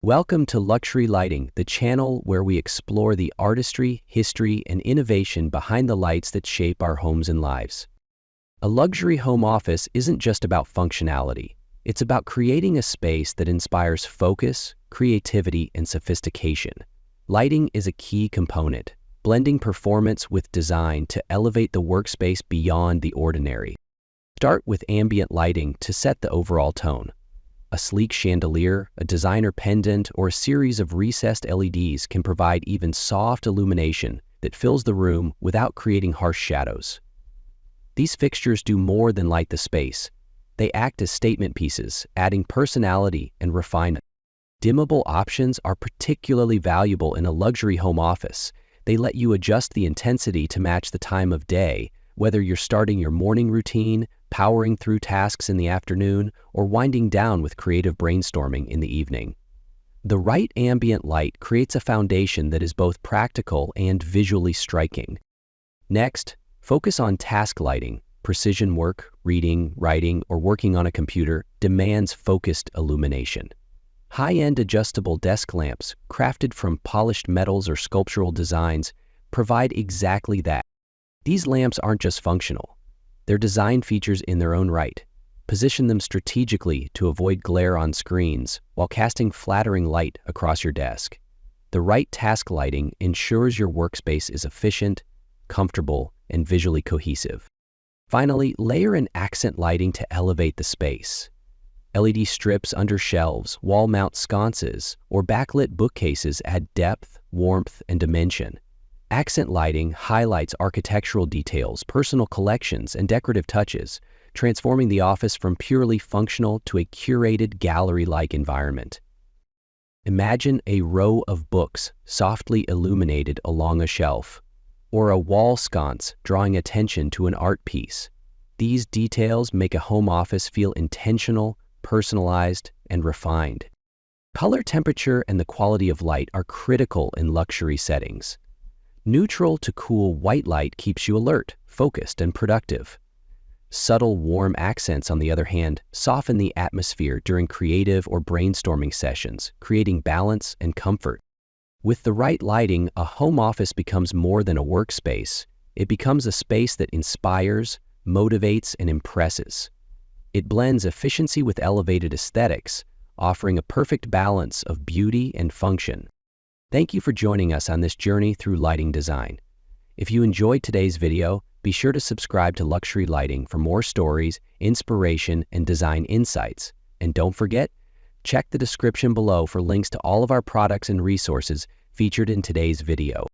Welcome to Luxury Lighting, the channel where we explore the artistry, history, and innovation behind the lights that shape our homes and lives. A luxury home office isn't just about functionality. It's about creating a space that inspires focus, creativity, and sophistication. Lighting is a key component, blending performance with design to elevate the workspace beyond the ordinary. Start with ambient lighting to set the overall tone. A sleek chandelier, a designer pendant, or a series of recessed LEDs can provide even soft illumination that fills the room without creating harsh shadows. These fixtures do more than light the space. They act as statement pieces, adding personality and refinement. Dimmable options are particularly valuable in a luxury home office. They let you adjust the intensity to match the time of day, whether you're starting your morning routine, powering through tasks in the afternoon, or winding down with creative brainstorming in the evening. The right ambient light creates a foundation that is both practical and visually striking. Next, focus on task lighting. Precision work, reading, writing, or working on a computer demands focused illumination. High-end adjustable desk lamps, crafted from polished metals or sculptural designs, provide exactly that. These lamps aren't just functional. They're design features in their own right. Position them strategically to avoid glare on screens while casting flattering light across your desk. The right task lighting ensures your workspace is efficient, comfortable, and visually cohesive. Finally, layer in accent lighting to elevate the space. LED strips under shelves, wall-mount sconces, or backlit bookcases add depth, warmth, and dimension. Accent lighting highlights architectural details, personal collections, and decorative touches, transforming the office from purely functional to a curated gallery-like environment. Imagine a row of books softly illuminated along a shelf, or a wall sconce drawing attention to an art piece. These details make a home office feel intentional, personalized, and refined. Color temperature and the quality of light are critical in luxury settings. Neutral to cool white light keeps you alert, focused, and productive. Subtle warm accents, on the other hand, soften the atmosphere during creative or brainstorming sessions, creating balance and comfort. With the right lighting, a home office becomes more than a workspace. It becomes a space that inspires, motivates, and impresses. It blends efficiency with elevated aesthetics, offering a perfect balance of beauty and function. Thank you for joining us on this journey through lighting design. If you enjoyed today's video, be sure to subscribe to Luxury Lighting for more stories, inspiration, and design insights. And don't forget, check the description below for links to all of our products and resources featured in today's video.